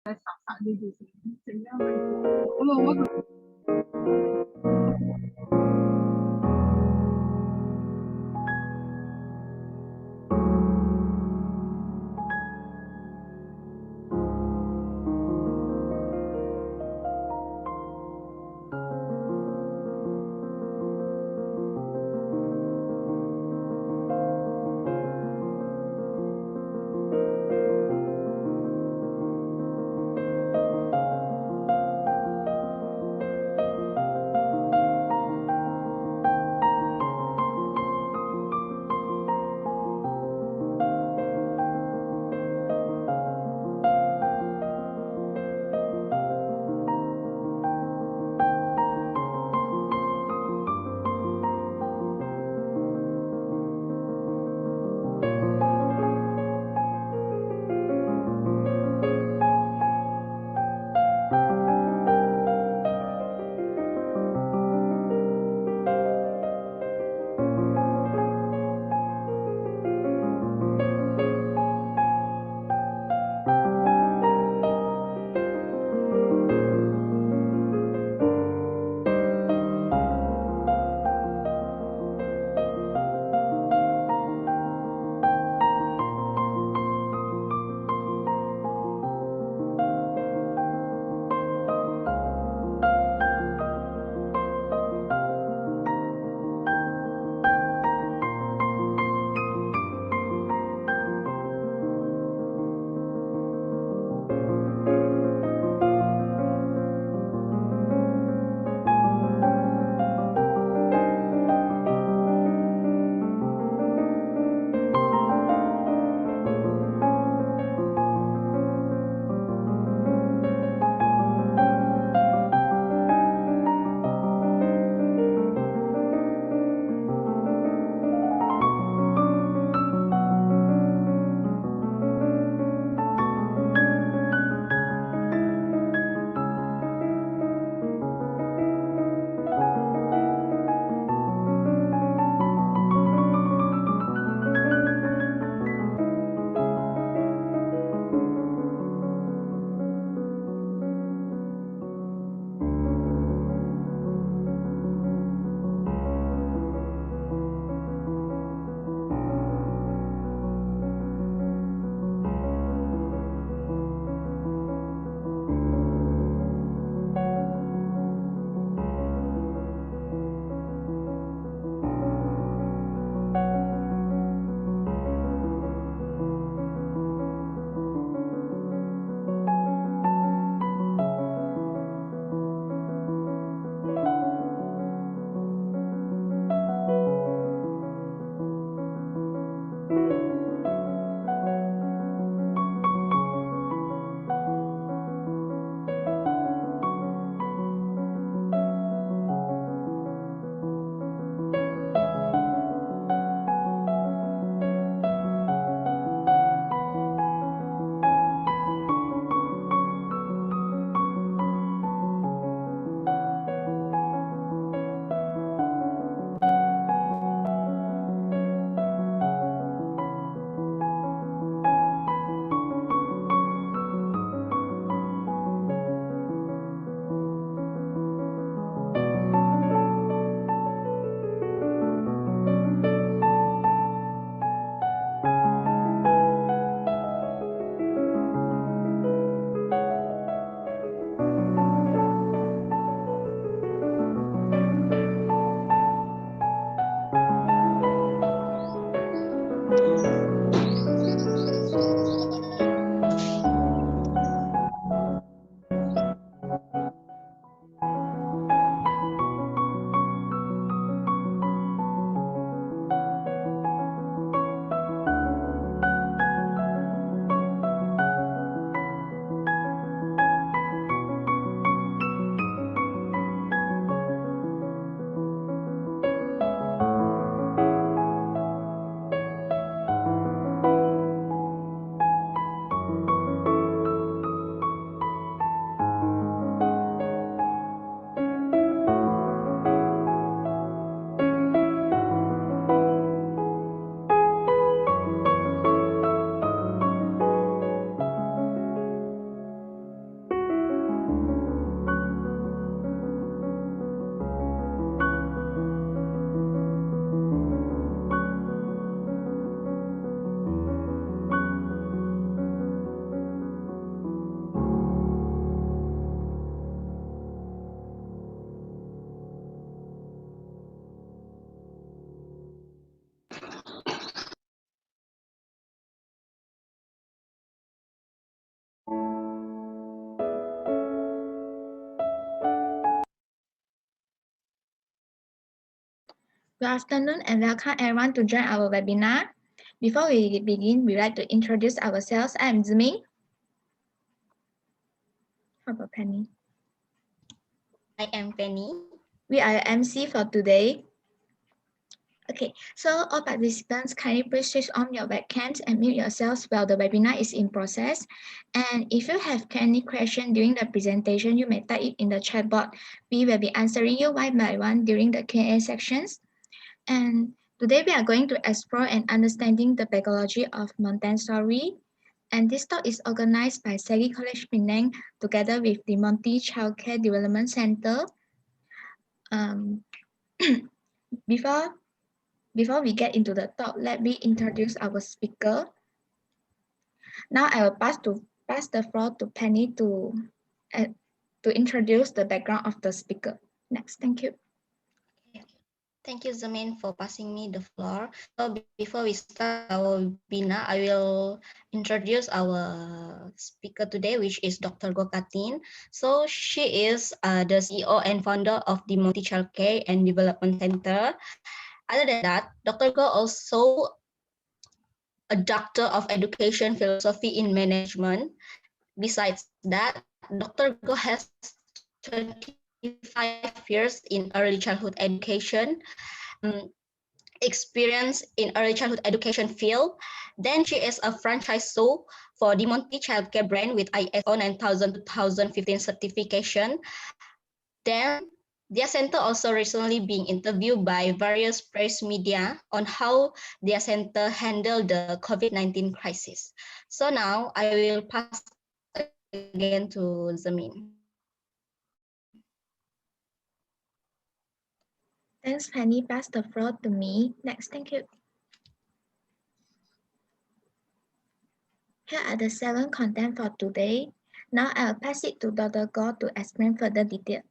在想想这句怎么样来讲，我可 Good afternoon and welcome everyone to join our webinar. Before we begin, we'd like to introduce ourselves. I'm Ziming. How about Penny? I am Penny. We are your MC for today. Okay, so all participants kindly please switch on your webcams and mute yourselves while the webinar is in process. And if you have any question during the presentation, you may type it in the chat box. We will be answering you one by one during the Q&A sections. And today we are going to explore and understanding the pedagogy of Montessori. And this talk is organized by Sagi College Penang together with the Monty Childcare Development Center. Before we get into the talk, let me introduce our speaker. Now I will pass the floor to Penny to introduce the background of the speaker. Next, thank you. Thank you, Zamin, for passing me the floor. So before we start our webinar, I will introduce our speaker today, which is Dr. Gokatin. So she is the CEO and founder of the Monty Childcare and Development Center. Other than that, Dr. Go also a doctor of education philosophy in management. Besides that, Dr. Go has 25 years in early childhood education, experience in early childhood education field. Then she is a franchisor for the Monty Childcare brand with ISO 9000-2015 certification. Then their center also recently being interviewed by various press media on how their center handled the COVID-19 crisis. So now I will pass again to Zamin. Thanks, Penny. Pass the floor to me. Next, thank you. Here are the 7 content for today. Now I'll pass it to Dr. Go to explain further detail.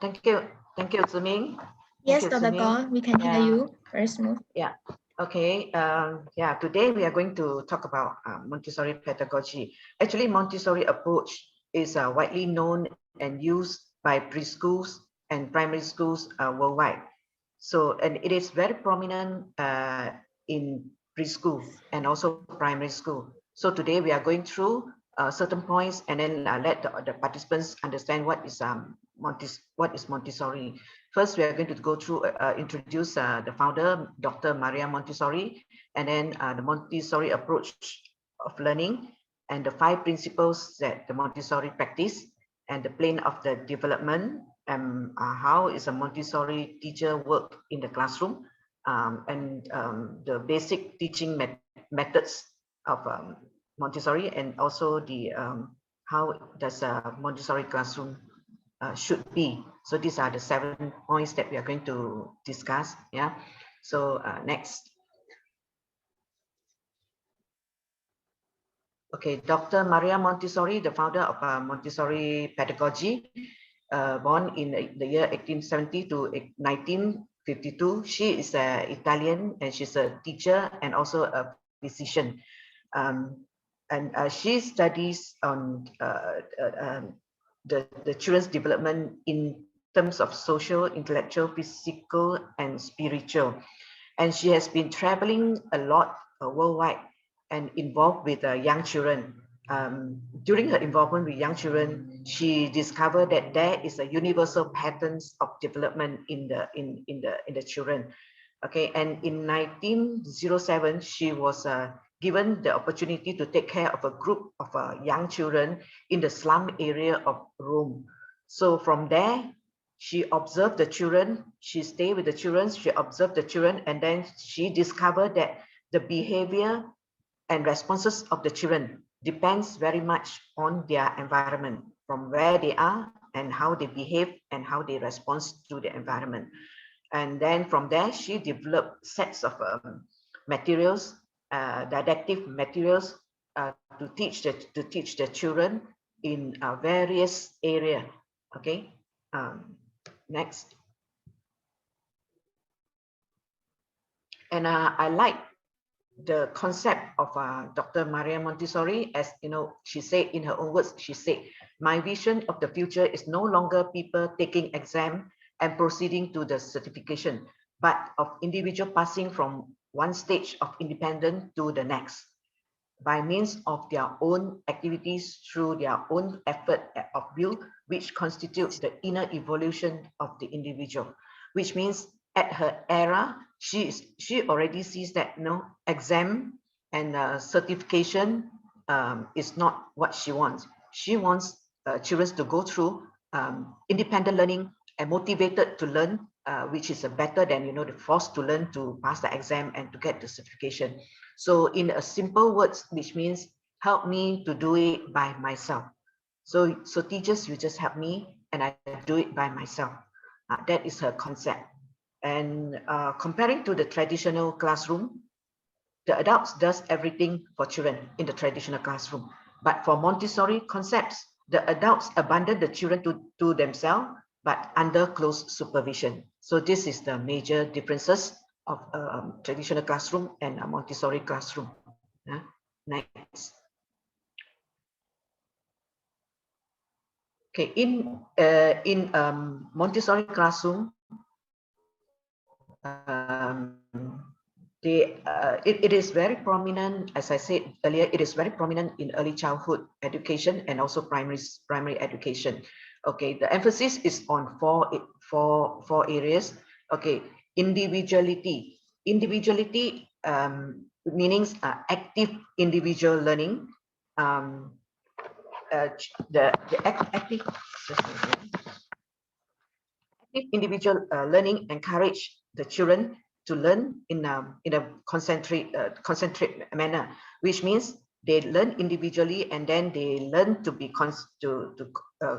Thank you, Ziming. Yes, Dr. Go, we can hear you. Very smooth. Yeah. Okay. Today we are going to talk about Montessori pedagogy. Actually, Montessori approach is widely known and used by preschools and primary schools worldwide. So, and it is very prominent in preschool and also primary school. So today we are going through certain points and then let the participants understand what is Montessori. First, we are going to go through introduce the founder, Dr. Maria Montessori, and then the Montessori approach of learning and the 5 principles that the Montessori practice and the plane of the development and how is a Montessori teacher work in the classroom and the basic teaching methods of Montessori, and also the how does a Montessori classroom should be. So these are the 7 points that we are going to discuss. Yeah. So next. Okay, Dr. Maria Montessori, the founder of Montessori pedagogy, born in the year 1870 to 1952. She is Italian and she's a teacher and also a physician. She studies on the children's development in terms of social, intellectual, physical, and spiritual. And she has been traveling a lot worldwide and involved with young children. During her involvement with young children, she discovered that there is a universal patterns of development in the children. Okay, and in 1907, she was given the opportunity to take care of a group of young children in the slum area of Rome. So from there, she observed the children, she stayed with the children, she observed the children, and then she discovered that the behavior and responses of the children depends very much on their environment, from where they are and how they behave and how they respond to the environment. And then from there, she developed sets of materials, didactic materials to teach the children in various areas. Okay, next. And I like the concept of Dr. Maria Montessori, as you know, she said in her own words, she said, "My vision of the future is no longer people taking exam and proceeding to the certification, but of individual passing from one stage of independence to the next by means of their own activities through their own effort of will, which constitutes the inner evolution of the individual, which means at her era, she already sees that exam and certification is not what she wants. She wants children to go through independent learning and motivated to learn, which is better than the forced to learn to pass the exam and to get the certification. So in a simple words, which means help me to do it by myself. So teachers, you just help me and I do it by myself. That is her concept. And comparing to the traditional classroom, the adults does everything for children in the traditional classroom. But for Montessori concepts, the adults abandon the children to themselves, but under close supervision. So this is the major differences of traditional classroom and a Montessori classroom. Next. Okay, in Montessori classroom, it is very prominent, as I said earlier, it is very prominent in early childhood education and also primary education. Okay, the emphasis is on four areas. Okay, individuality. Individuality meanings active individual learning. The active individual learning encourage the children to learn in a concentrate manner, which means they learn individually and then they learn to be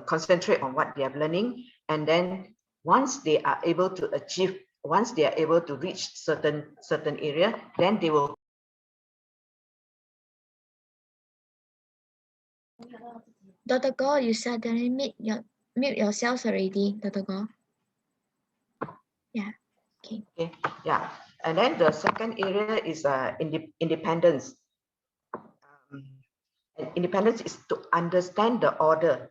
concentrate on what they are learning, and then once they are able to achieve, once they are able to reach certain area, then they will. Dr. Go, you suddenly mute yourself already, Dr. Go. Yeah. Okay. Okay. Yeah. And then the second area is independence. And independence is to understand the order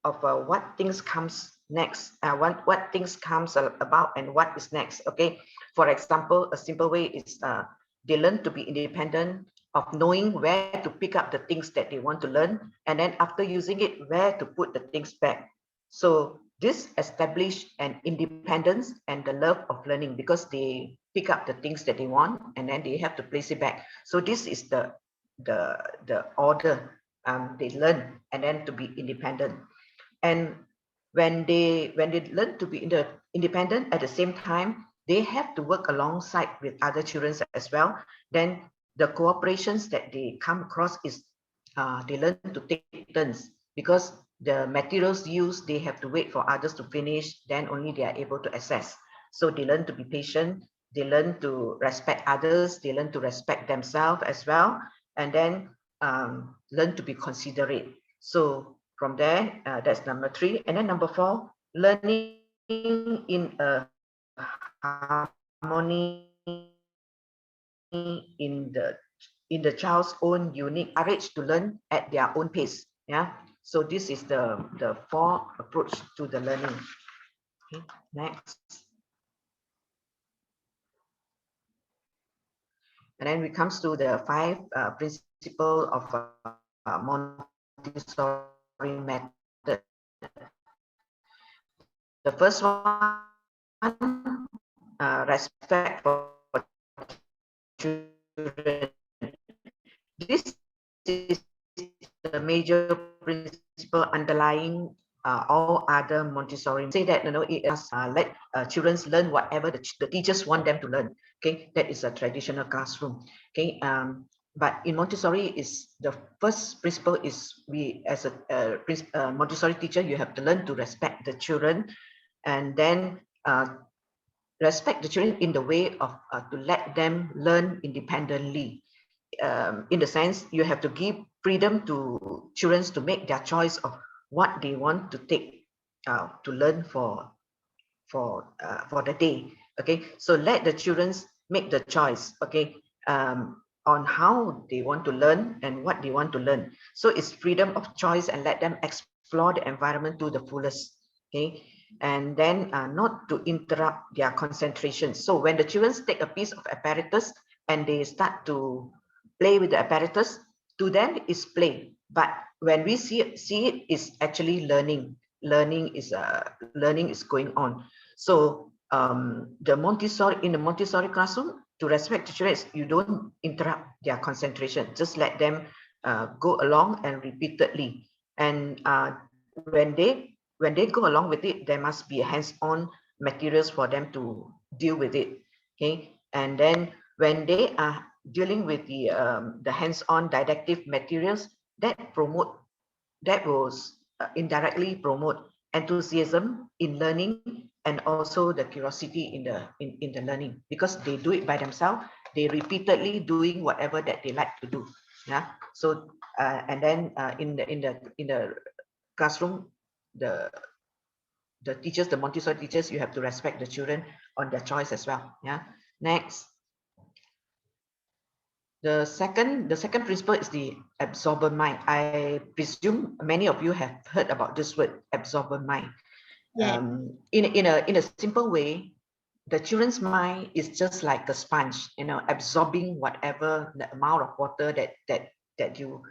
of what things comes next, what things comes about and what is next. Okay. For example, a simple way is they learn to be independent of knowing where to pick up the things that they want to learn, and then after using it, where to put the things back. So this establish an independence and the love of learning, because they pick up the things that they want and then they have to place it back. So this is the order they learn, and then to be independent. And when they learn to be independent, at the same time they have to work alongside with other children as well. Then the cooperations that they come across is they learn to take turns, because the materials used, they have to wait for others to finish, then only they are able to access. So they learn to be patient, they learn to respect others, they learn to respect themselves as well, and then learn to be considerate. So from there, that's number 3. And then number 4, learning in a harmony in the child's own unique courage to learn at their own pace. Yeah. So this is the 4 approach to the learning. Okay. Next. And then we comes to the 5 principle of Montessori method. The first one, respect for children. This is the major principle underlying all other Montessori. Say that it is let children learn whatever the teachers want them to learn. Okay, that is a traditional classroom. Okay, but in Montessori, is the first principle is we as a Montessori teacher, you have to learn to respect the children, and then respect the children in the way of to let them learn independently. In the sense, you have to give freedom to children to make their choice of what they want to take to learn for the day. Okay, so let the children make the choice. Okay, on how they want to learn and what they want to learn. So it's freedom of choice, and let them explore the environment to the fullest. Okay, and then not to interrupt their concentration. So when the children take a piece of apparatus and they start to play with the apparatus, to them is play, but when we see it is actually learning. Learning is going on. So the Montessori, in the Montessori classroom, to respect the children, you don't interrupt their concentration. Just let them go along and repeatedly. And when they go along with it, there must be hands-on materials for them to deal with it. Okay, and then when they are dealing with the hands-on didactic materials, that will indirectly promote enthusiasm in learning and also the curiosity in the learning, because they do it by themselves. They repeatedly doing whatever that they like to do. Yeah. So and then in the classroom, the teachers, the Montessori teachers, you have to respect the children on their choice as well. Yeah. Next. The second principle is the absorbent mind. I presume many of you have heard about this word, absorbent mind. Yeah. In a simple way, the children's mind is just like a sponge, absorbing whatever the amount of water that you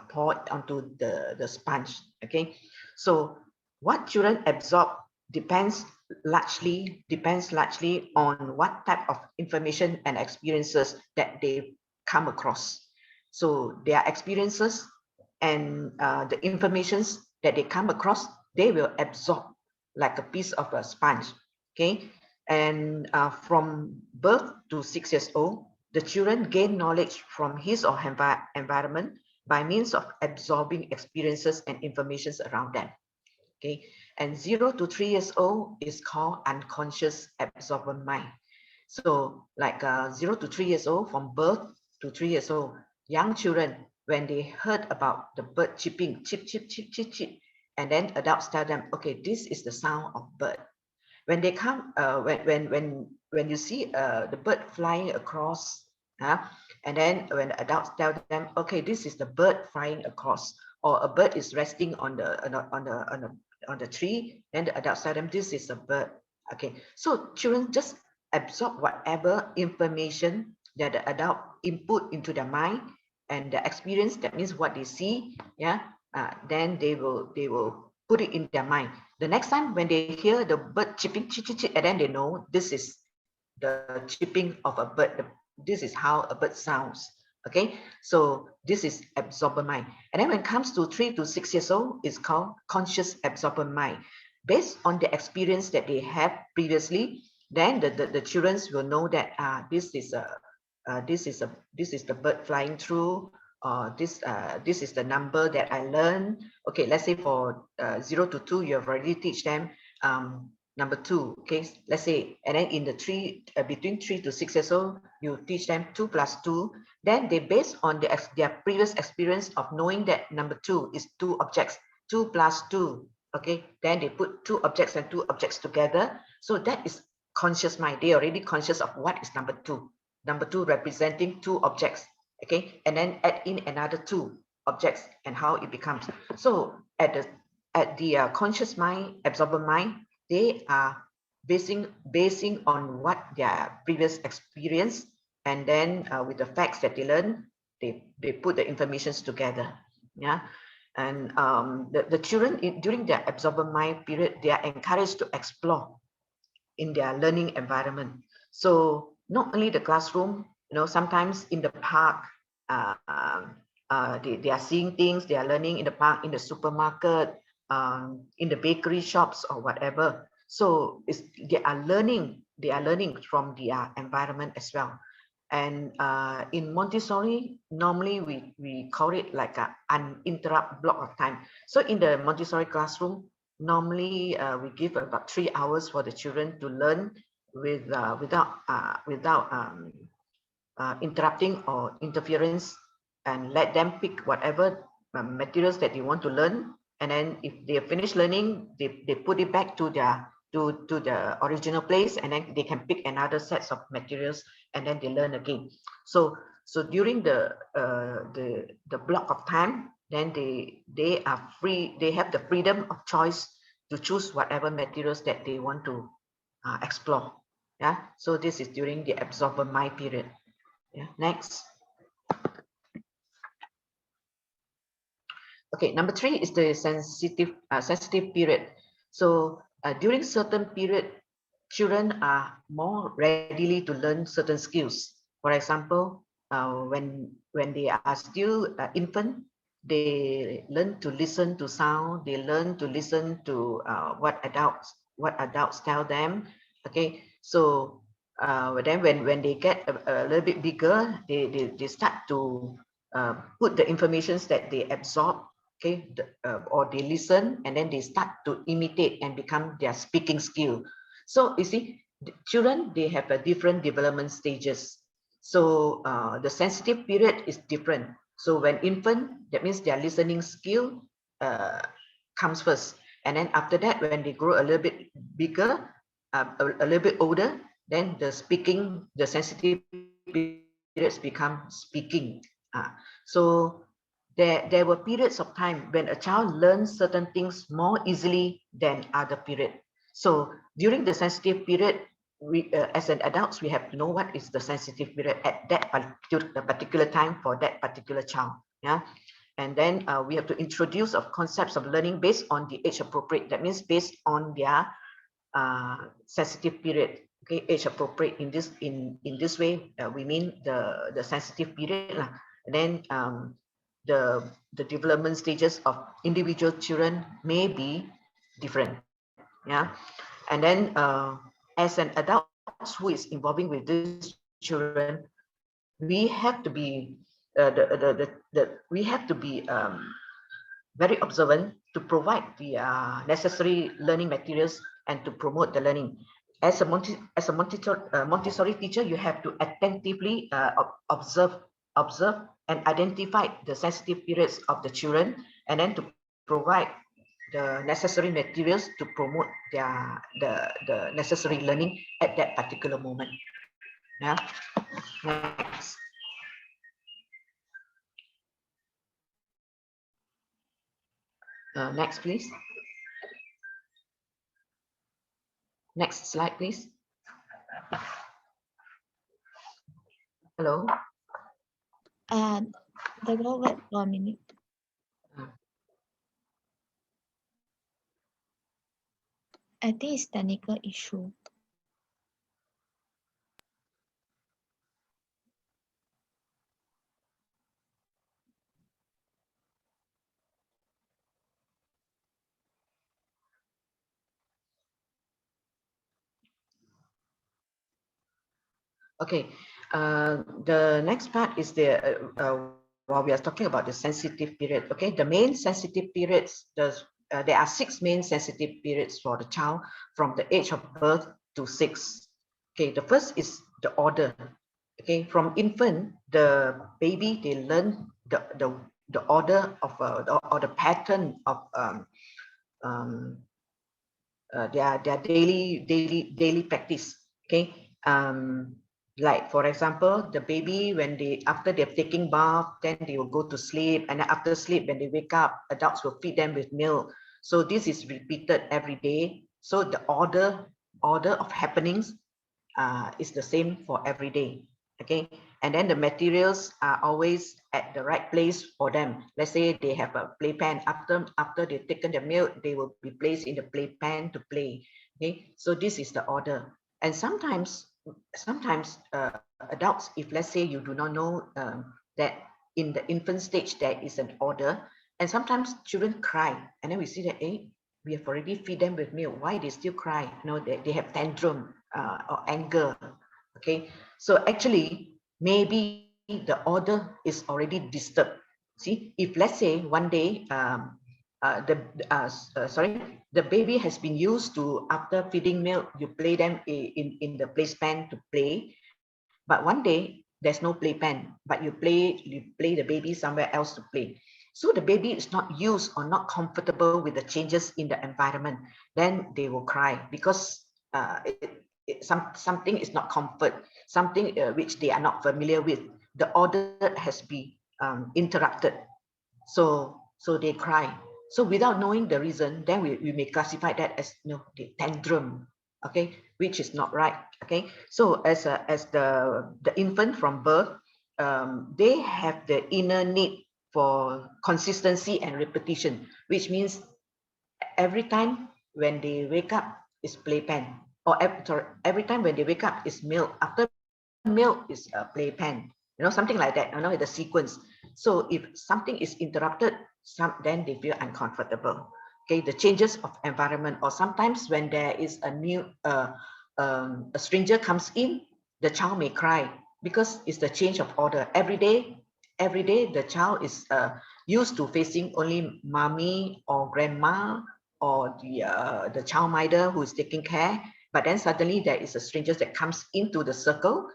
pour onto the sponge. Okay, so what children absorb depends largely on what type of information and experiences that they come across. So their experiences and the informations that they come across, they will absorb like a piece of a sponge. Okay, and from birth to 6 years old, the children gain knowledge from his or her environment by means of absorbing experiences and informations around them. Okay, and 0 to 3 years old is called unconscious absorbent mind. So like 0 to 3 years old, from birth to 3 years old, young children, when they heard about the bird chirping, chip, chip, chip, chip, chip, and then adults tell them, okay, this is the sound of bird. When they come, when you see the bird flying across, and then when adults tell them, okay, this is the bird flying across, or a bird is resting on the tree, then the adults tell them this is a bird. Okay, so children just absorb whatever information that the adult input into their mind, and the experience, that means what they see, then they will put it in their mind. The next time when they hear the bird chirping, chip, chip, chip, and then they know this is the chirping of a bird. This is how a bird sounds. Okay, so this is absorbent mind. And then when it comes to 3 to 6 years old, it's called conscious absorbent mind. Based on the experience that they have previously, then the children will know that this is the bird flying through. This is the number that I learned. Okay, let's say for 0 to 2, you have already teach them number 2. Okay, let's say, and then in the between 3 to 6 years old, you teach them 2 plus 2. Then they, based on their previous experience of knowing that number 2 is 2 objects, 2 plus 2. Okay, then they put 2 objects and 2 objects together. So that is conscious mind. They are already conscious of what is number 2. Number 2 representing 2 objects. Okay, and then add in another 2 objects and how it becomes. So at the conscious mind, absorbent mind, they are basing on what their previous experience, and then with the facts that they learn, they put the informations together. Yeah. And the children during their absorbent mind period, they are encouraged to explore in their learning environment. So not only the classroom, sometimes in the park, they are seeing things, they are learning in the park, in the supermarket, in the bakery shops or whatever. So they are learning from their environment as well. And in Montessori, normally we call it like an uninterrupted block of time. So in the Montessori classroom, normally we give about 3 hours for the children to learn without interrupting or interference, and let them pick whatever materials that they want to learn. And then if they finish learning, they put it back to the original place, and then they can pick another sets of materials, and then they learn again. So during the block of time, then they are free. They have the freedom of choice to choose whatever materials that they want to explore. Yeah, so this is during the absorber mind period. Yeah, next. Okay, number 3 is the sensitive period. So during certain period, children are more readily to learn certain skills. For example, when they are still infant, they learn to listen to sound. They learn to listen to what adults tell them. Okay, so then when they get a little bit bigger, they start to put the informations that they absorb, okay, or they listen, and then they start to imitate and become their speaking skill. So you see, the children, they have a different development stages. So the sensitive period is different. So when infant, that means their listening skill comes first, and then after that, when they grow a little bit bigger, a little bit older, then the sensitive periods become speaking. So there were periods of time when a child learns certain things more easily than other period. So during the sensitive period, we as an adults, we have to know what is the sensitive period at that particular time for that particular child. Yeah, and then we have to introduce of concepts of learning based on the age appropriate. That means based on their sensitive period. Okay, age appropriate in this way, we mean the sensitive period lah. And then the development stages of individual children may be different. Yeah, and then as an adult who is involving with these children, we have to be we have to be very observant to provide the necessary learning materials and to promote the learning. As a Montessori teacher, you have to attentively observe and identify the sensitive periods of the children, and then to provide the necessary materials to promote the necessary learning at that particular moment. Yeah. Next. Next, please. Next slide, please. Hello. The wait 1 minute. I think it's technical issue. Okay, the next part is while we are talking about the sensitive period. Okay, the main sensitive periods, there are 6 main sensitive periods for the child from the age of birth to 6. Okay, the first is the order. Okay, from infant, the baby, they learn the order of or the pattern of their daily practice. Okay, like for example, the baby, when after they're taking bath, then they will go to sleep, and then after sleep, when they wake up, adults will feed them with milk. So this is repeated every day. So the order of happenings is the same for every day. Okay, and then the materials are always at the right place for them. Let's say they have a playpen. After they've taken the milk, they will be placed in the playpen to play. Okay, so this is the order. And sometimes adults, if let's say you do not know that in the infant stage there is an order, and sometimes children cry, and then we see that, we have already feed them with milk, why they still cry? You know, they have tantrum or anger. Okay, so actually maybe the order is already disturbed. See, if let's say one day the baby has been used to, after feeding milk, you play them in the playpen to play, but one day there's no playpen, but you play the baby somewhere else to play. So the baby is not used or not comfortable with the changes in the environment, then they will cry because something is not comfort, something which they are not familiar with. The order has been interrupted, so they cry. So without knowing the reason, then we may classify that as, you know, the tantrum, okay, which is not right. Okay, so as the infant from birth, they have the inner need for consistency and repetition, which means every time when they wake up is playpen, or every time when they wake up is milk, after milk is a playpen, you know, something like that, you know, the sequence. So if something is interrupted, then they feel uncomfortable. Okay, the changes of environment, or sometimes when there is a new a stranger comes in, the child may cry because it's the change of order. Every day the child is used to facing only mommy or grandma or the childminder who is taking care, but then suddenly there is a stranger that comes into the circle,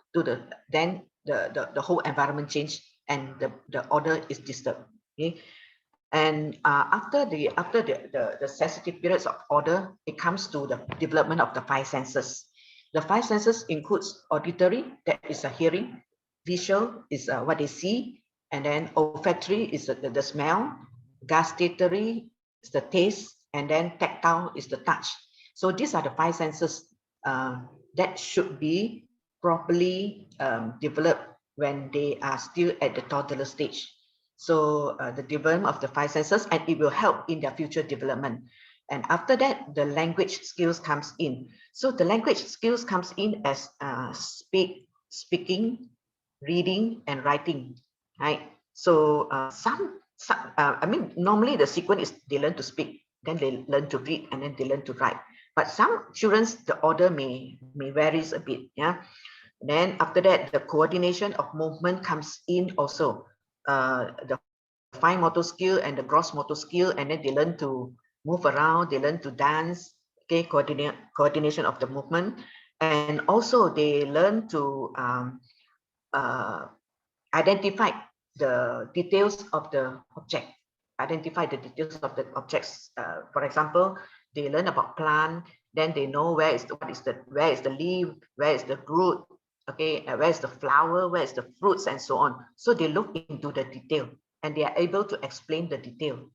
then the whole environment change and the order is disturbed. Okay, and after the sensitive periods of order, it comes to the development of the five senses. The five senses includes auditory, that is a hearing; visual is what they see; and then olfactory is the smell; gustatory is the taste; and then tactile is the touch. So these are the five senses that should be properly developed when they are still at the toddler stage. So the development of the five senses, and it will help in their future development. And after that, the language skills comes in. So the language skills comes in as speaking, reading, and writing, right? So I mean, normally the sequence is they learn to speak, then they learn to read, and then they learn to write. But some children, the order may varies a bit, yeah. Then after that, the coordination of movement comes in also. The fine motor skill and the gross motor skill, and then they learn to move around, they learn to dance, okay, coordination of the movement, and also they learn to identify the details of the object, identify the details of the objects. For example, they learn about plant, then they know where is the leaf, where is the root, okay, where is the flower, where is the fruits, and so on. So they look into the detail and they are able to explain the detail.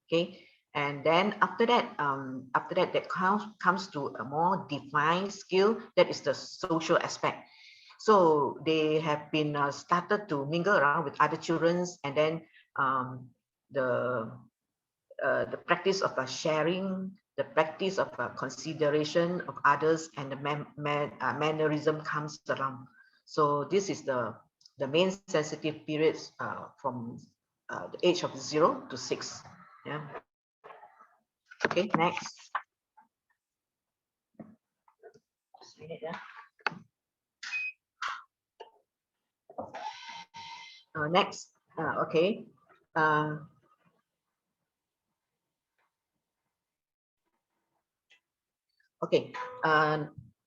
Okay, and then after that that comes to a more defined skill, that is the social aspect. So they have been started to mingle around with other children, and then the practice of sharing, the practice of consideration of others, and the mannerism comes around. So this is the main sensitive periods from the age of 0 to 6. Yeah. Okay, next. Next. Okay. Okay.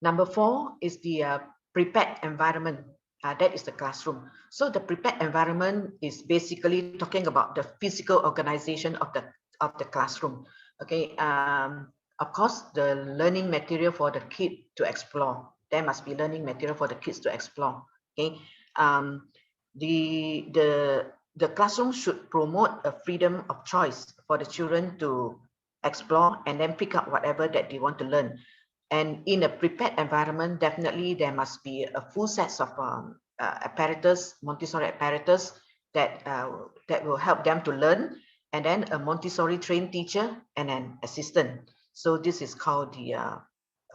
Number 4 is the prepared environment. That is the classroom. So the prepared environment is basically talking about the physical organization of the classroom. Okay. Of course, the learning material for the kid to explore. There must be learning material for the kids to explore. Okay. The classroom should promote a freedom of choice for the children to explore and then pick up whatever that they want to learn. And in a prepared environment, definitely there must be a full set of apparatus, Montessori apparatus that will help them to learn, and then a Montessori trained teacher and an assistant. So this is called the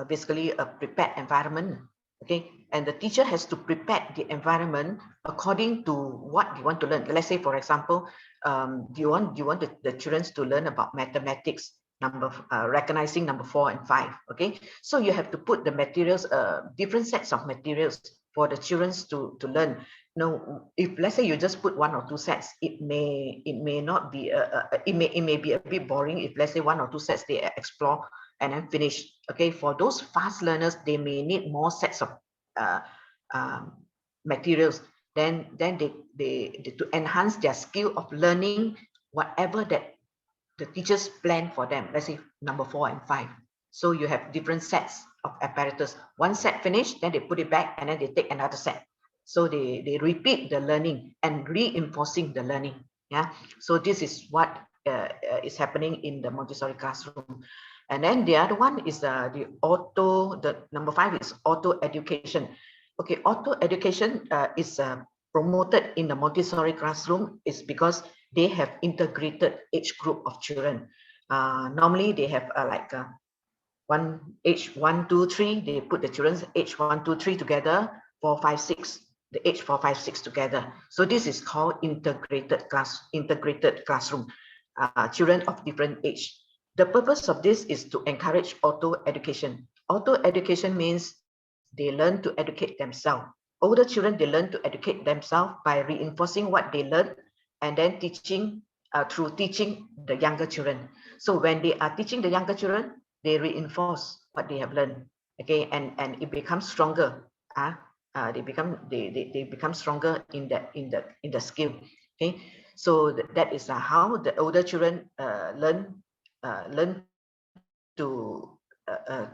basically a prepared environment. Okay, and the teacher has to prepare the environment according to what you want to learn. Let's say, for example, do you want the children to learn about mathematics, recognizing number 4 and 5. Okay, so you have to put the materials, different sets of materials for the children to learn. Now, if let's say you just put 1 or 2 sets, it may not be it may be a bit boring. If let's say 1 or 2 sets they explore and then finish. Okay, for those fast learners, they may need more sets of materials. Then they to enhance their skill of learning whatever that the teachers plan for them. Let's say number 4 and 5. So you have different sets of apparatus. One set finished, then they put it back, and then they take another set. So they repeat the learning and reinforcing the learning. Yeah. So this is what is happening in the Montessori classroom. And then the other one is the number 5 is auto education. Okay, auto education is promoted in the Montessori classroom is because they have integrated age group of children. Normally they have one age 1, 2, 3. They put the children's age 1, 2, 3 together, 4, 5, 6. The age 4, 5, 6 together. So this is called integrated classroom. Children of different age. The purpose of this is to encourage auto education. Auto education means they learn to educate themselves. Older children, they learn to educate themselves by reinforcing what they learn and then teaching through teaching the younger children. So when they are teaching the younger children, they reinforce what they have learned. Okay, and it becomes stronger. They become stronger in the skill. Okay, so that is how the older children learn to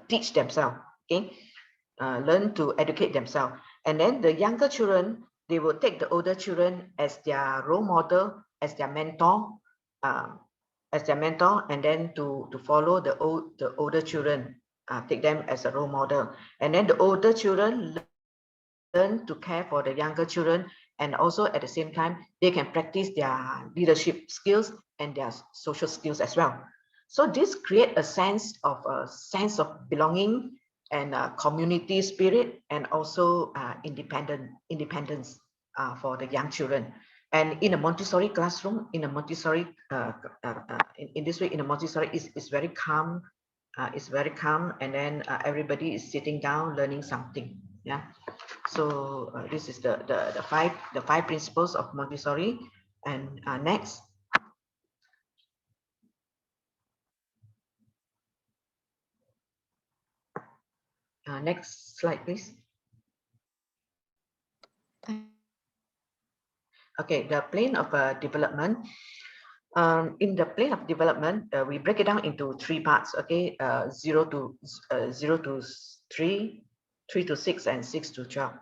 teach themselves. Okay, learn to educate themselves, and then the younger children, they will take the older children as their role model, as their mentor, and then to follow the older children, take them as a role model, and then the older children learn to care for the younger children, and also at the same time they can practice their leadership skills and their social skills as well. So this create a sense of belonging and community spirit, and also independence for the young children. And in a Montessori classroom, in a Montessori in this way, in a Montessori is very calm. It's very calm, and then everybody is sitting down learning something. Yeah. So this is the five principles of Montessori. And next. Next slide, please. Okay, the plane of development. In the plane of development, we break it down into 3 parts. Okay, 0 to 3, 3 to 6, and 6 to 12.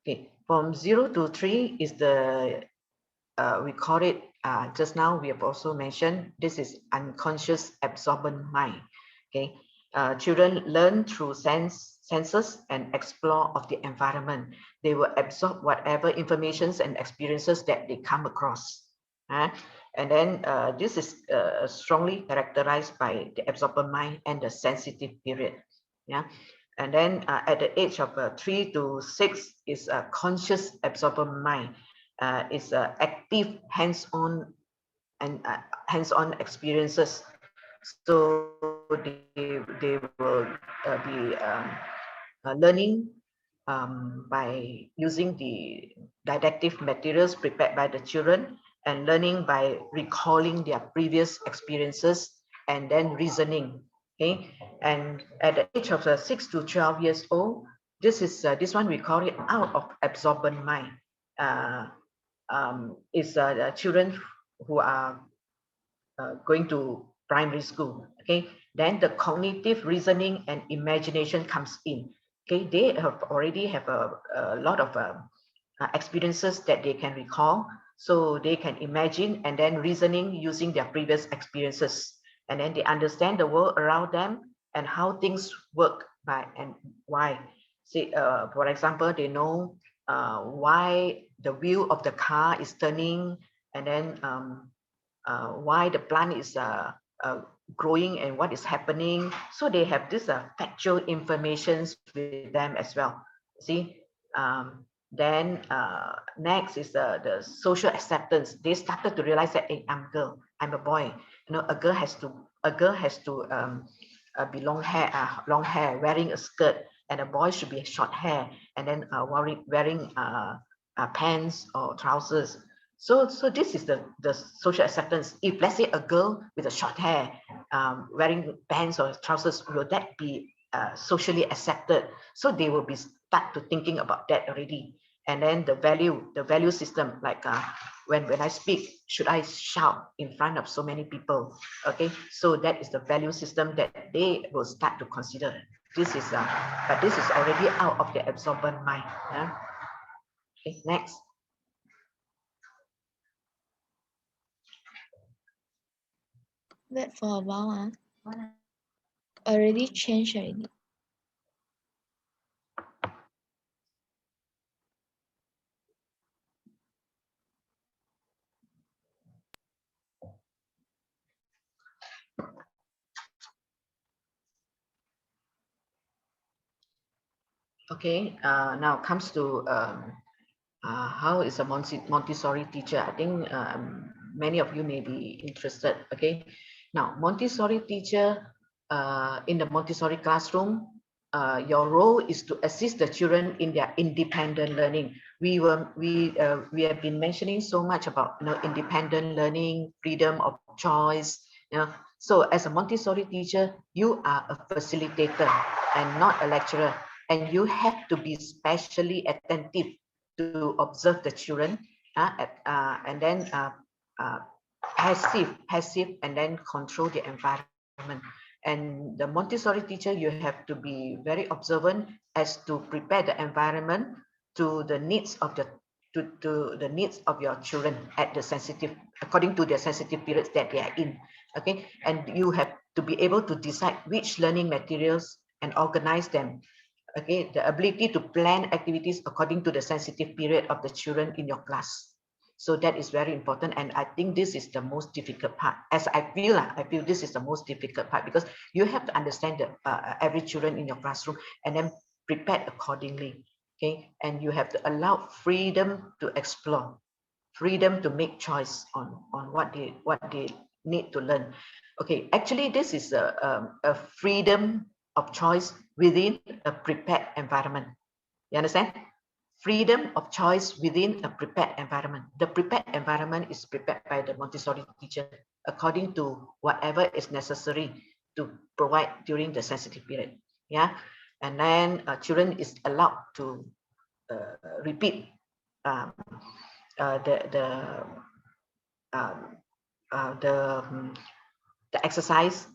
Okay, from 0 to 3 is the we call it just now. We have also mentioned this is unconscious absorbent mind. Okay, children learn through senses and explore of the environment. They will absorb whatever informations and experiences that they come across. And then this is strongly characterized by the absorbent mind and the sensitive period. Yeah. And then at the age of 3 to 6 is a conscious absorbent mind. Is active hands-on and hands-on experiences. So they will be learning by using the didactic materials prepared by the children, and learning by recalling their previous experiences and then reasoning. Okay, and at the age of 6 to 12 years old, this is this one we call it out of absorbent mind. Is children who are going to primary school. Okay, then the cognitive reasoning and imagination comes in. Okay, they have already have a lot of experiences that they can recall, so they can imagine and then reasoning using their previous experiences, and then they understand the world around them and how things work by and why. Say, for example, they know why the wheel of the car is turning, and then why the plant is growing and what is happening. So they have this factual information with them as well. See, then next is the social acceptance. They started to realize that, hey, I'm a girl, I'm a boy. You know, a girl has to be long hair, wearing a skirt, and a boy should be short hair, and then wearing pants or trousers. So this is the social acceptance. If let's say a girl with a short hair wearing pants or trousers, will that be socially accepted? So they will be start to thinking about that already. And then the value system, like when I speak, should I shout in front of so many people? Okay, so that is the value system that they will start to consider. This is but this is already out of the absorbent mind. Okay, next. Wait for a while. Already changed already. Okay, now comes to how is a Montessori teacher. I think many of you may be interested. Okay, now Montessori teacher in the Montessori classroom, your role is to assist the children in their independent learning. We have been mentioning so much about independent learning, freedom of choice. So as a Montessori teacher, you are a facilitator and not a lecturer, and you have to be specially attentive to observe the children, and then passive, and then control the environment. And the Montessori teacher, you have to be very observant as to prepare the environment to the needs of the needs of your children at the sensitive, according to the sensitive periods that they are in. Okay, and you have to be able to decide which learning materials and organize them. Okay, the ability to plan activities according to the sensitive period of the children in your class. So that is very important, and I think this is the most difficult part. As I feel this is the most difficult part, because you have to understand the every children in your classroom and then prepare accordingly. Okay, and you have to allow freedom to explore, freedom to make choice on what they need to learn. Okay, actually this is a freedom of choice within a prepared environment. You understand? Freedom of choice within a prepared environment. The prepared environment is prepared by the Montessori teacher according to whatever is necessary to provide during the sensitive period. Yeah, and then children is allowed to repeat um, the um, the exercise,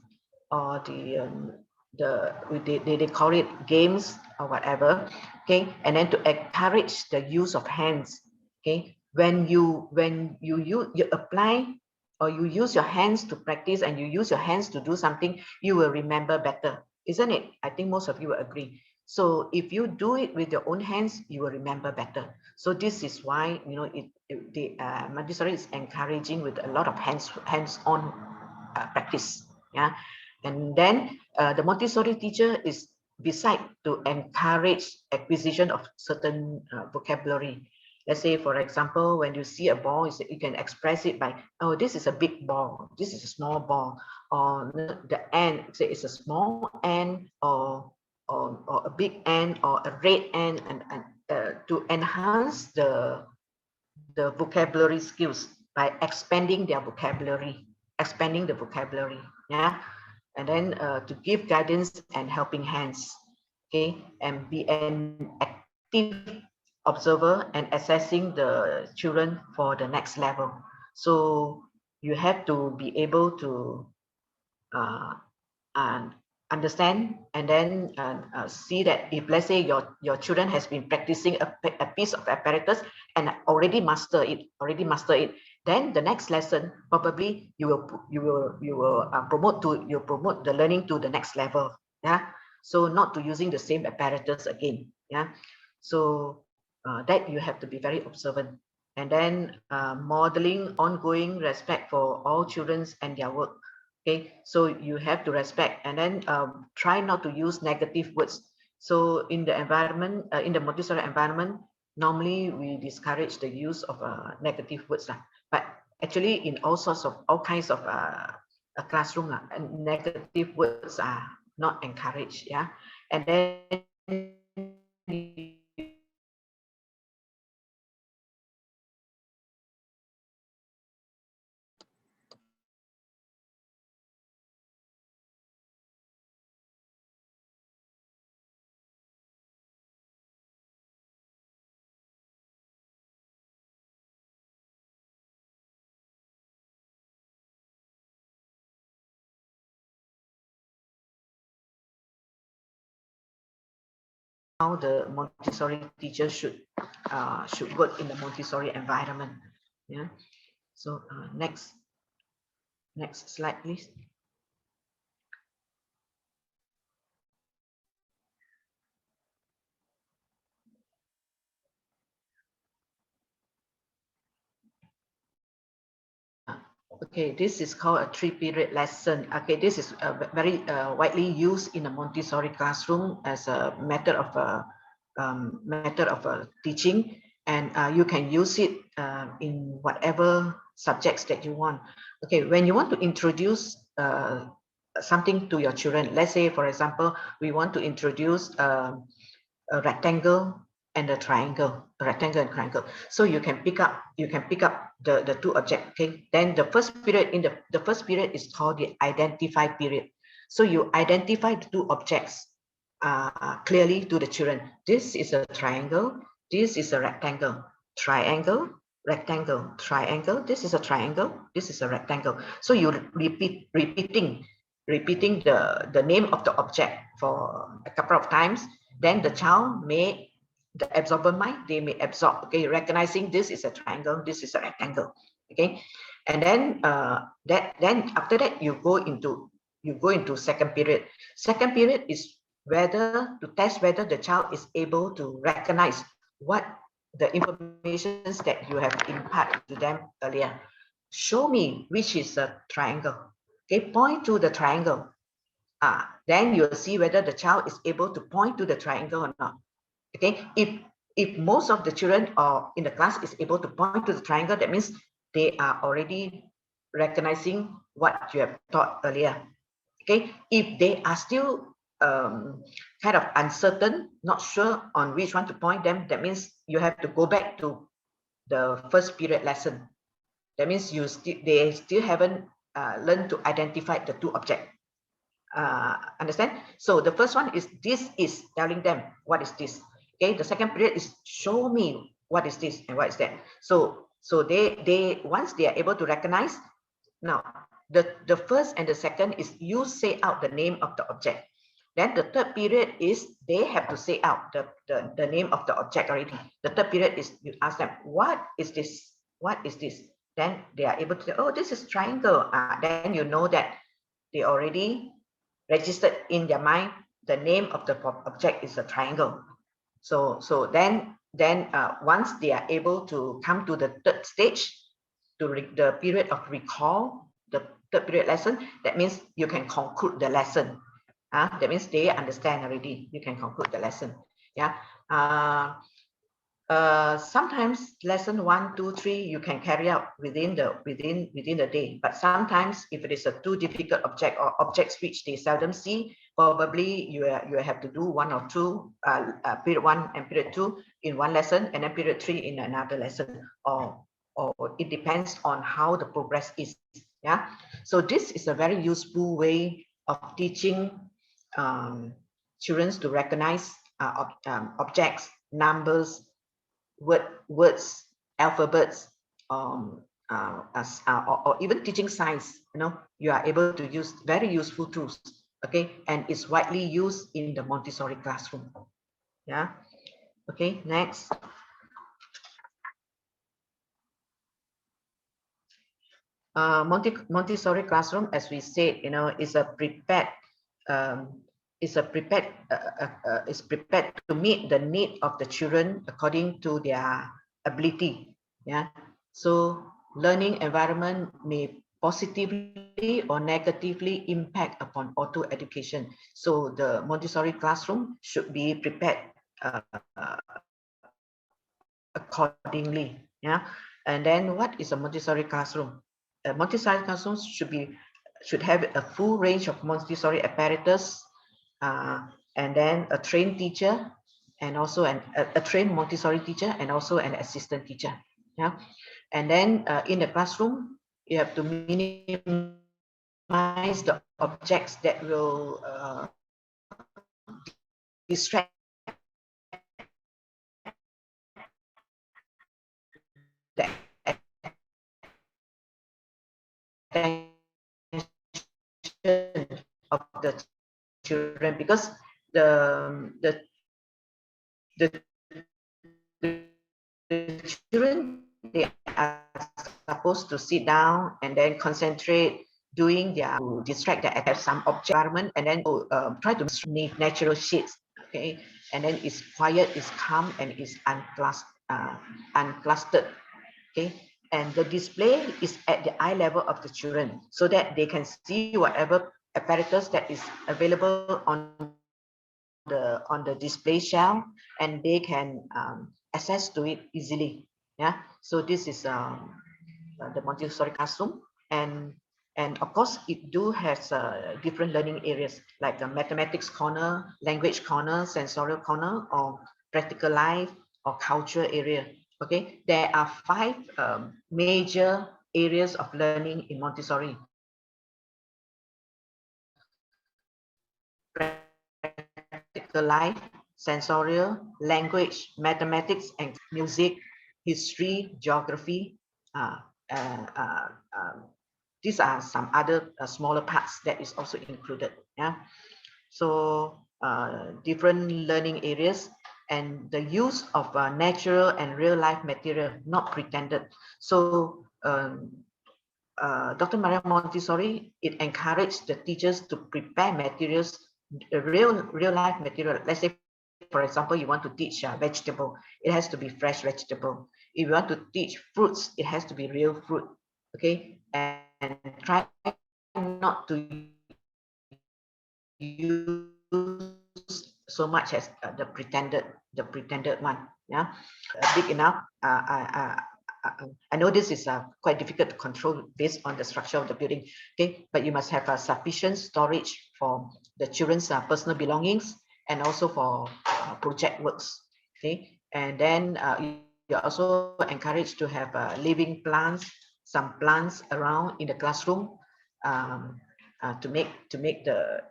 or they call it games or whatever. Okay, and then to encourage the use of hands. Okay, when you apply, or you use your hands to practice, and you use your hands to do something, you will remember better, isn't it? I think most of you will agree. So if you do it with your own hands, you will remember better. So this is why the Montessori is encouraging with a lot of hands-on practice. Yeah, and then the Montessori teacher is beside to encourage acquisition of certain vocabulary. Let's say, for example, when you see a ball, you can express it by, oh, this is a big ball, this is a small ball, or the ant, say it's a small ant, or a big ant, or a red ant, and to enhance the vocabulary skills by expanding their vocabulary, expanding the vocabulary. Yeah, and then to give guidance and helping hands. Okay, and be an active observer and assessing the children for the next level. So you have to be able to and understand, and then see that if, let's say, your children has been practicing a piece of apparatus and already master it, then the next lesson probably you will promote the learning to the next level. Yeah, so not to using the same apparatus again. Yeah, so that you have to be very observant, and then modeling ongoing respect for all children and their work. Okay, so you have to respect, and then try not to use negative words. So in the environment, in the Montessori environment, normally we discourage the use of negative words, but actually in all kinds of a classroom, and negative words are not encouraged. Yeah, and then how the Montessori teacher should work in the Montessori environment. Yeah. So next slide, please. Okay, this is called a 3-period lesson. Okay, this is very widely used in a Montessori classroom as a method of teaching, and you can use it in whatever subjects that you want. Okay, when you want to introduce something to your children, let's say, for example, we want to introduce a rectangle and a triangle, a rectangle and triangle. So you can pick up the two objects. Okay, then the first period the first period is called the identify period. So you identify the two objects clearly to the children. This is a triangle, this is a rectangle. Triangle, rectangle, triangle. This is a triangle, this is a rectangle. So you repeating the name of the object for a couple of times. Then the child may, the absorber mind, they may absorb, okay, recognizing this is a triangle, this is a rectangle, okay. And then then after that you go into second period. Second period is whether to test whether the child is able to recognize what the information that you have imparted to them earlier. Show me which is a triangle. Okay, point to the triangle. Then you'll see whether the child is able to point to the triangle or not. Okay, if most of the children are in the class is able to point to the triangle, that means they are already recognizing what you have taught earlier. Okay, if they are still kind of uncertain, not sure on which one to point them, that means you have to go back to the first period lesson. That means they still haven't learned to identify the two objects. Understand? So the first one is, this is telling them what is this. Okay, the second period is show me what is this and what is that. So they once they are able to recognize, now the first and the second is you say out the name of the object. Then the third period is they have to say out the name of the object already. The third period is you ask them, what is this? What is this? Then they are able to say, oh, this is triangle. Then you know that they already registered in their mind the name of the object is a triangle. So then once they are able to come to the third stage, to the period of recall, the third period lesson, that means you can conclude the lesson. That means they understand already. You can conclude the lesson. Yeah. Sometimes lesson 1, 2, 3 you can carry out within the day, but sometimes if it is a too difficult object or objects which they seldom see, probably you have to do 1 or 2 period 1 and period 2 in one lesson, and then period 3 in another lesson, or it depends on how the progress is. Yeah, so this is a very useful way of teaching children to recognize objects, numbers, words, alphabets, or even teaching science. You are able to use very useful tools. Okay, and it's widely used in the Montessori classroom. Yeah. Okay, next. Montessori classroom, as we said, is a prepared is prepared to meet the need of the children according to their ability. Yeah. So learning environment may positively or negatively impact upon auto education. So the Montessori classroom should be prepared accordingly. Yeah. And then what is a Montessori classroom? A Montessori classroom should have a full range of Montessori apparatus, and then a trained teacher, and also a trained Montessori teacher, and also an assistant teacher. Yeah. And then in the classroom, you have to minimize the objects that will distract the attention of the children, because the children, they are supposed to sit down and then concentrate doing their, to distract the some object environment, and then try to make natural shades. Okay, and then it's quiet, it's calm, and it's unclustered. Okay, and the display is at the eye level of the children so that they can see whatever apparatus that is available on the display shelf, and they can access to it easily. Yeah, so this is the Montessori classroom, and of course it do has different learning areas like a mathematics corner, language corner, sensorial corner, or practical life or culture area. Okay, there are 5 major areas of learning in Montessori. Practical life, sensorial, language, mathematics, and music, history, geography. Uh, uh, uh, um, these are some other smaller parts that is also included. Yeah, so different learning areas, and the use of natural and real life material, not pretended. So Dr. Maria Montessori, it encouraged the teachers to prepare materials, real life material. Let's say, for example, you want to teach vegetable, it has to be fresh vegetable. If you want to teach fruits, it has to be real fruit. Okay, and try not to use so much as the pretended one. Yeah, big enough. I know this is quite difficult to control based on the structure of the building. Okay, but you must have a sufficient storage for the children's personal belongings, and also for project works. Okay, and then you're also encouraged to have living plants, some plants around in the classroom, to make the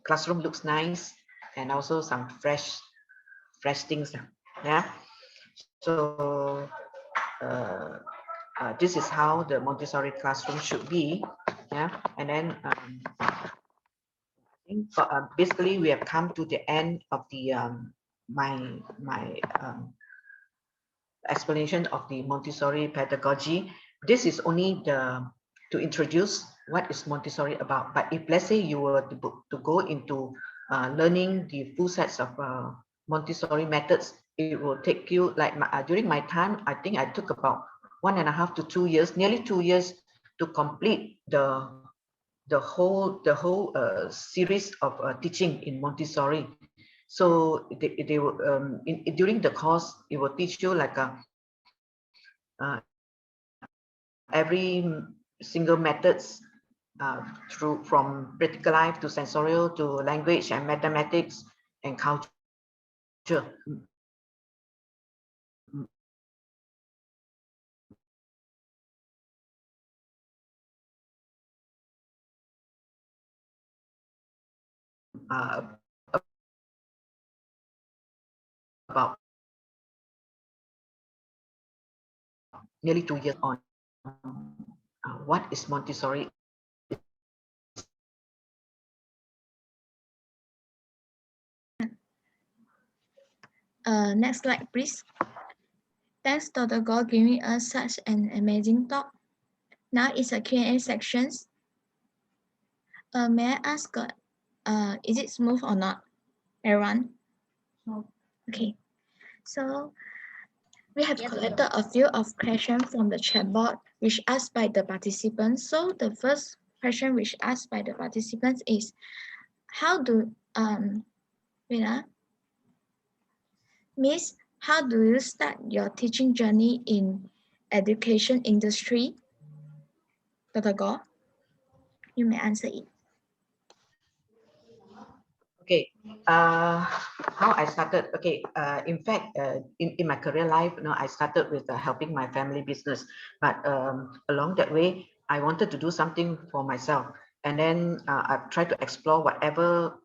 classroom looks nice, and also some fresh things. Yeah, so this is how the Montessori classroom should be. Yeah, and then I think basically we have come to the end of the my explanation of the Montessori pedagogy. This is only to introduce what is Montessori about. But if let's say you were to go into learning the full sets of Montessori methods, it will take you like during my time, I think I took about 1.5 to 2 years, nearly 2 years, to complete the whole series of teaching in Montessori. So they will during the course, it will teach you like every single methods through from practical life to sensorial to language and mathematics and culture. About nearly 2 years on what is Montessori. Next slide, please. Thanks, Dr. Go, giving us such an amazing talk. Now it's a Q&A section. May I ask, is it smooth or not, everyone? No. Okay. So we have Yes, collected a few of questions from the chat board, which asked by the participants. So the first question which asked by the participants is, how do Miss, how do you start your teaching journey in education industry? Dr. Go, you may answer it. Okay, how I started. Okay, in fact, in my career life, I started with helping my family business, but along that way, I wanted to do something for myself, and then I tried to explore whatever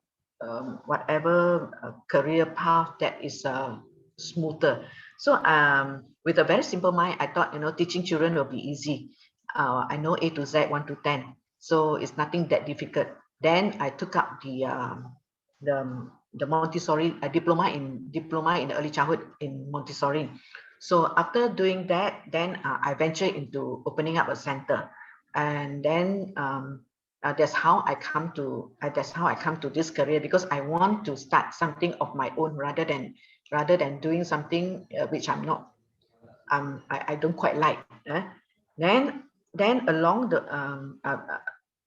career path that is smoother. So with a very simple mind, I thought teaching children will be easy. I know A to Z, 1 to 10, so it's nothing that difficult. Then I took up the Montessori diploma in early childhood in Montessori. So after doing that, then I ventured into opening up a center, and then that's how I come to this career, because I want to start something of my own rather than doing something which I'm not I don't quite like. Then along the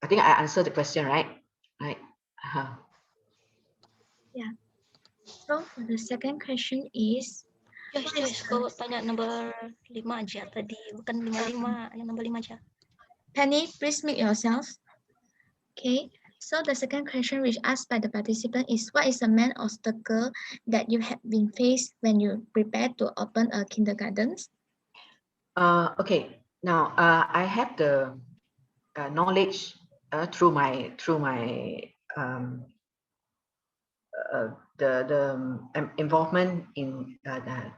I think I answered the question, right? Right. Yeah. So for the second question is, Joyce, kau tanya nomor 5 aja tadi, bukan 55, yang nomor 5 aja. Penny, please mute yourself. Okay. So the second question which asked by the participant is, what is the main obstacle that you have been faced when you prepare to open a kindergarten? Okay. Now I have the knowledge through my involvement in the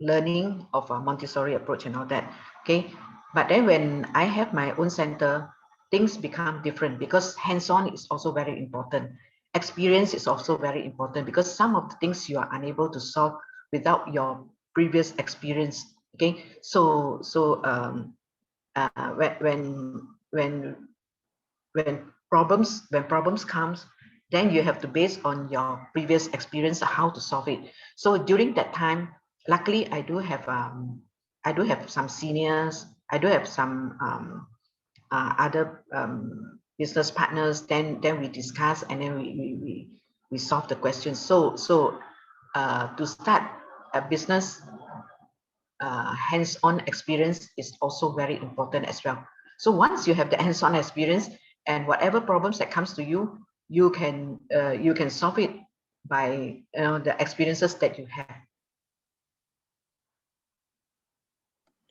learning of a Montessori approach and all that. Okay, but then when I have my own center, things become different because hands-on is also very important. Experience is also very important because some of the things you are unable to solve without your previous experience. Okay, so when problems comes, then you have to base on your previous experience how to solve it. So during that time, luckily I do have some seniors, I do have some other business partners. Then we discuss, and then we solve the question. So to start a business, hands-on experience is also very important as well. So once you have the hands-on experience, and whatever problems that comes to you, you can solve it by the experiences that you have.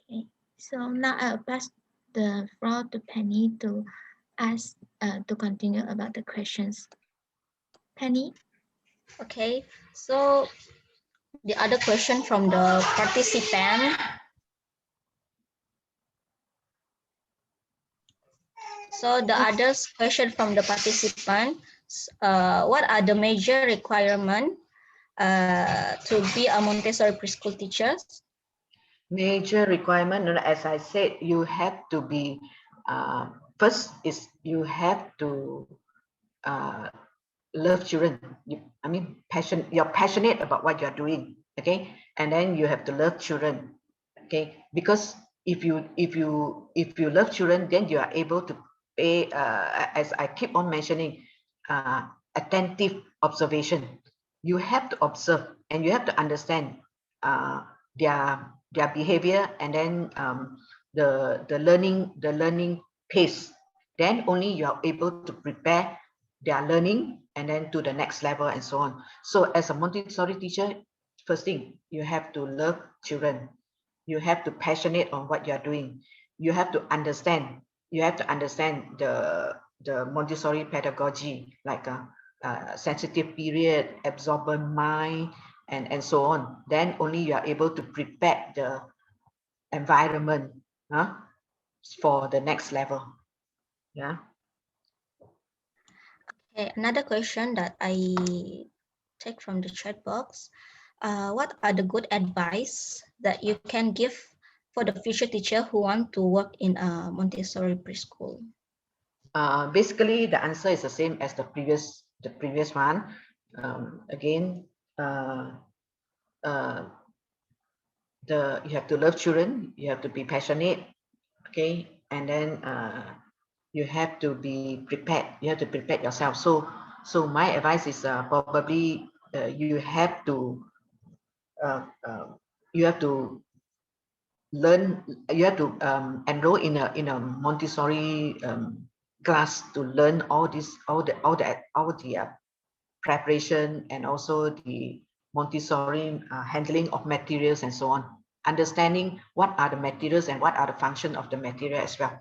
Okay. So now I'll pass the floor to Penny to ask to continue about the questions. Penny. Okay, so the other question from the participant. So the other question from the participant, what are the major requirements to be a Montessori preschool teacher? Major requirement, as I said, you have to be first is you have to love children. You're passionate about what you're doing. Okay, and then you have to love children. Okay, because if you love children, then you are able to pay, as I keep on mentioning, attentive observation. You have to observe and you have to understand their behavior, and then the learning pace. Then only you are able to prepare their learning and then to the next level and so on. So as a Montessori teacher, first thing, you have to love children. You have to passionate on what you are doing. You have to understand. You have to understand the Montessori pedagogy, like a sensitive period, absorbent mind, and so on. Then only you are able to prepare the environment for the next level. Yeah. Okay, another question that I take from the chat box. What are the good advice that you can give for the future teacher who want to work in a Montessori preschool? Basically, the answer is the same as the previous one. Again, you have to love children. You have to be passionate. Okay, and then you have to be prepared. You have to prepare yourself. So my advice is probably you have to learn. You have to enroll in a Montessori class to learn all the preparation, and also the Montessori handling of materials and so on. Understanding what are the materials and what are the function of the material as well.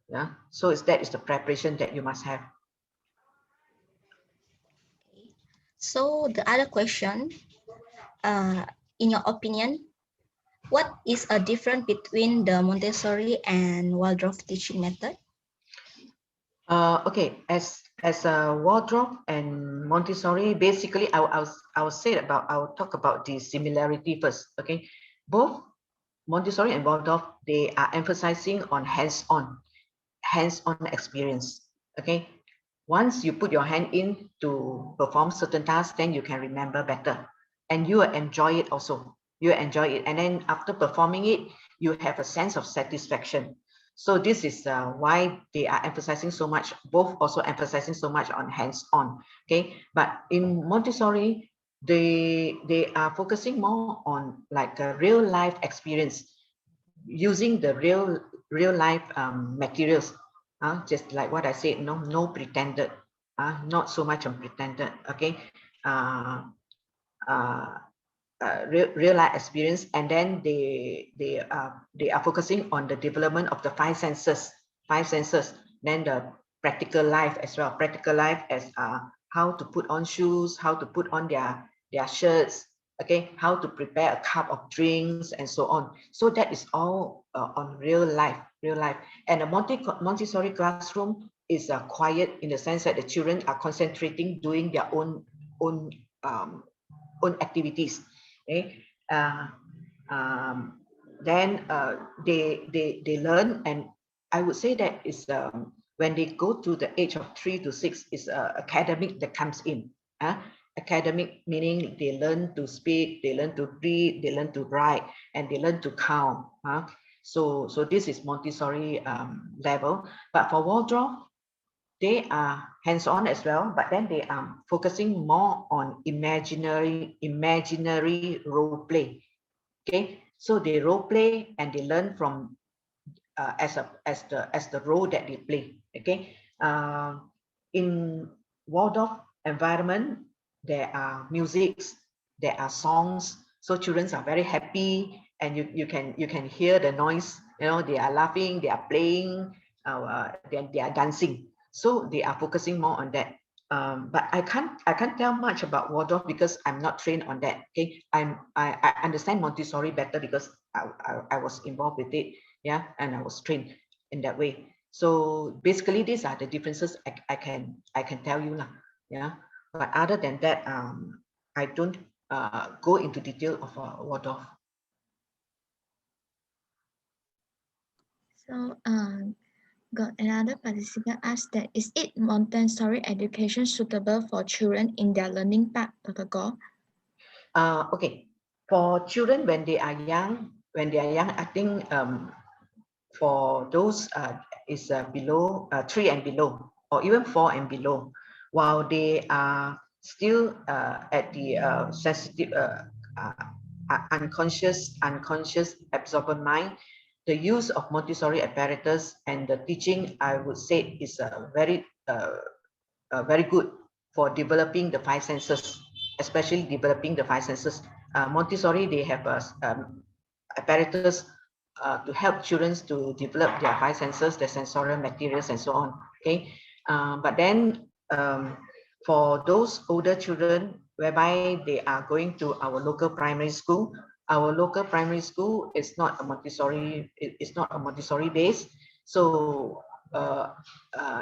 Yeah, so that is the preparation that you must have. Okay. So the other question, in your opinion, what is a difference between the Montessori and Waldorf teaching method? Okay, as a Waldorf and Montessori, basically I'll talk about the similarity first. Okay, both Montessori and Waldorf, they are emphasizing on hands-on experience. Okay, once you put your hand in to perform certain tasks, then you can remember better and you will enjoy it also. you enjoy it, and then after performing it, you have a sense of satisfaction. So this is why they are emphasizing so much, both also emphasizing so much on hands-on. Okay, but in Montessori, they are focusing more on like a real life experience, using the real life materials. Just like what I said, no pretended, not so much on pretended. Okay, uh, uh, real life experience, and then they are focusing on the development of the five senses, then the practical life as well, practical life as how to put on shoes, how to put on their shirts, okay, how to prepare a cup of drinks, and so on. So that is all on real life. And a Montessori classroom is quiet, in the sense that the children are concentrating, doing their own um, own activities. Okay, then they learn, and I would say that is when they go to the age of 3 to 6 is academic that comes in. Academic meaning they learn to speak, they learn to read, they learn to write, and they learn to count. So this is Montessori level. But for Waldorf, they are hands-on as well, but then they are focusing more on imaginary role play. Okay, so they role play and they learn from as the role that they play. Okay, in Waldorf environment, there are musics, there are songs, so children are very happy, and you can hear the noise. They are laughing, they are playing, they are dancing. So they are focusing more on that. But I can't tell much about Waldorf because I'm not trained on that. Okay, I understand Montessori better because I was involved with it, yeah, and I was trained in that way. So basically, these are the differences I can tell you now, yeah. But other than that, I don't go into detail of Waldorf. So, got another participant asked that, is it Montessori education suitable for children in their learning path, Dr. Goh? Okay, for children when they are young, I think for those is below 3 and below, or even 4 and below, while they are still at the sensitive unconscious absorbent mind, the use of Montessori apparatus and the teaching, I would say, is very good for developing the five senses, especially developing the five senses. Montessori, they have a apparatus to help children to develop their five senses, the sensorial materials, and so on. Okay, but then for those older children, whereby they are going to our local primary school, is not a Montessori. It's not a Montessori base, so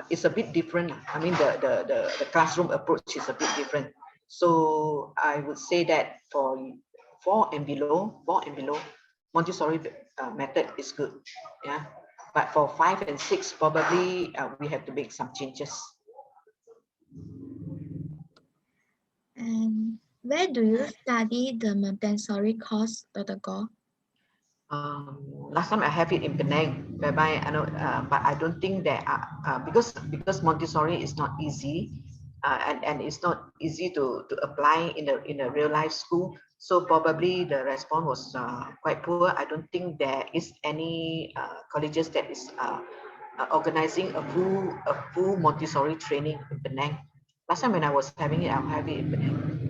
it's a bit different. I mean, the classroom approach is a bit different. So I would say that for 4 and below, Montessori method is good, yeah. But for 5 and 6, probably we have to make some changes. And where do you study the Montessori course, Dr. Goh? Last time I have it in Penang, whereby I know, but I don't think there are because Montessori is not easy, and it's not easy to apply in a real life school. So probably the response was quite poor. I don't think there is any colleges that is organizing a full Montessori training in Penang. Last time when I was having it, I'll have it in Penang.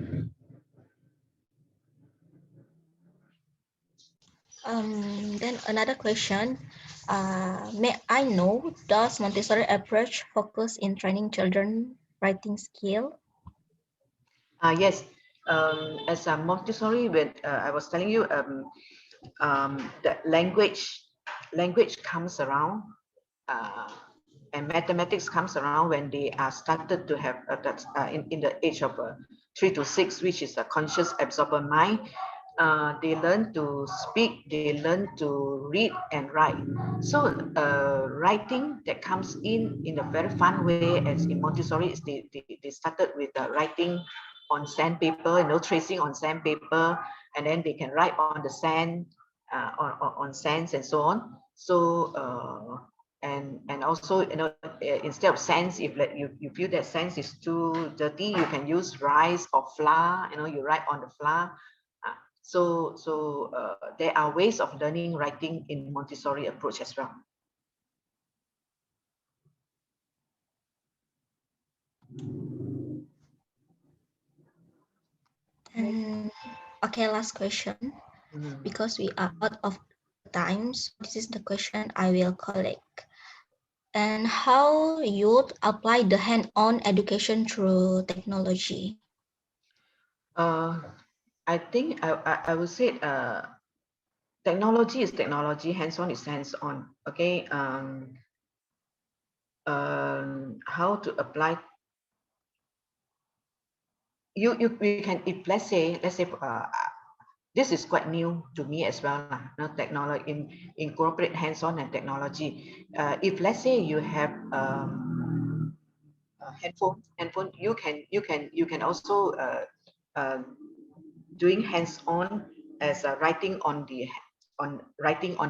Then another question, may I know, does Montessori approach focus in training children writing skill? Yes, as a Montessori, when I was telling you, the language comes around, and mathematics comes around when they are started to have in the age of 3 to 6, which is a conscious absorbent mind. They learn to speak, they learn to read and write. So writing that comes in a very fun way, as in Montessori, is they started with writing on sandpaper, tracing on sandpaper, and then they can write on the sand, on sands and so on. So and also, you know, instead of sands, if like you feel that sands is too dirty, you can use rice or flour. You know, you write on the flour. So there are ways of learning writing in Montessori approach as well. And okay, last question, because we are out of time. So this is the question I will collect. And how youth apply the hand-on education through technology? I think I would say technology is technology, hands-on is hands-on. Okay. How to apply? You can, if let's say this is quite new to me as well. Technology, incorporate hands-on and technology. If let's say you have handphone, you can also doing hands-on as writing on the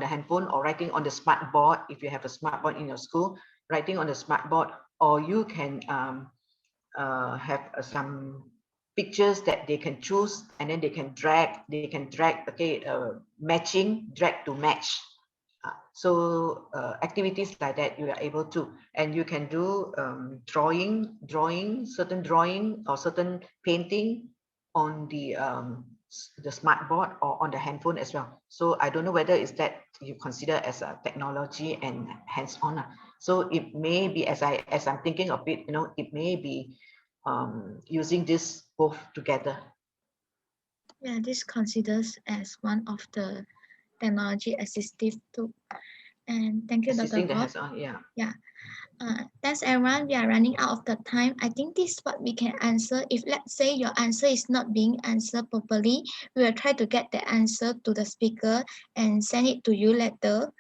handphone, or writing on the smart board. If you have a smart board in your school, writing on the smart board, or you can have some pictures that they can choose, and then they can drag, okay, matching, drag to match. So activities like that you are able to, and you can do certain drawing or certain painting on the smart board or on the handphone as well. So I don't know whether is that you consider as a technology and hands-on. So it may be, as I'm thinking of it, you know, it may be using this both together. Yeah, this considers as one of the technology assistive tool. And thank you, Dr. Assisting the Bob. hands-on, yeah. Yeah. Thanks everyone. We are running out of the time. I think this is what we can answer. If let's say your answer is not being answered properly, we will try to get the answer to the speaker and send it to you later.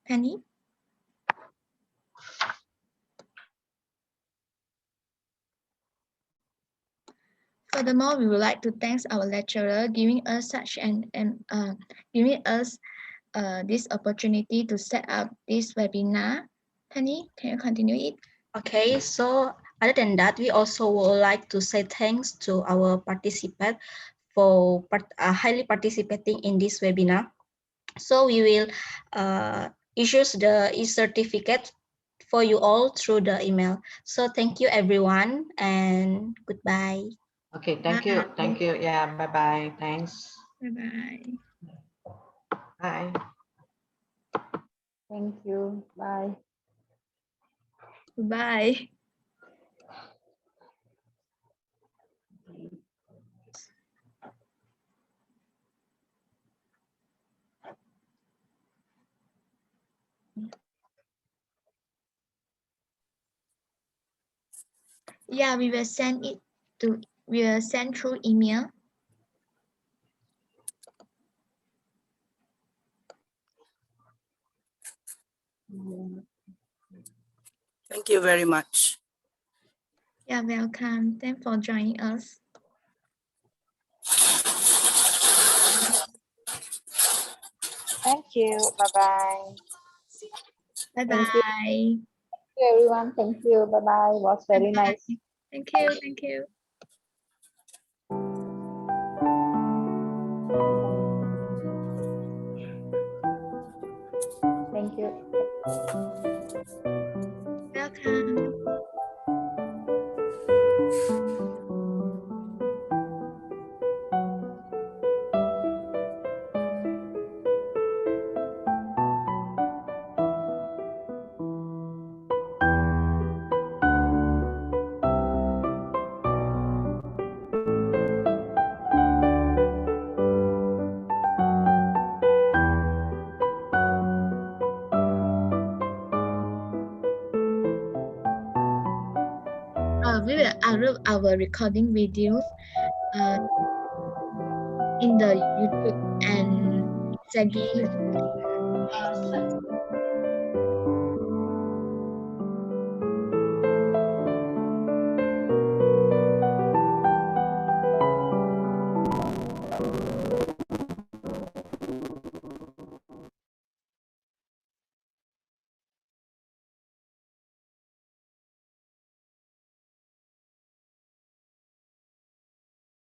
Penny? Furthermore, we would like to thank our lecturer giving us giving us this opportunity to set up this webinar. Penny, can you continue it? Okay, so other than that, we also would like to say thanks to our participant for highly participating in this webinar. So we will issue the e-certificate for you all through the email. So thank you everyone, and goodbye. Okay, thank you. Thank you. Yeah, bye-bye. Thanks. Bye-bye. Bye. Thank you. Bye. Bye. Yeah, we will send through email. Thank you very much. Yeah, welcome. Thanks for joining us. Thank you. Bye-bye. Bye-bye. Thank you, everyone. Thank you. Bye-bye. It was very nice. Thank you. Thank you. Thank you. Welcome. We will upload our recording videos in the YouTube and Zaggy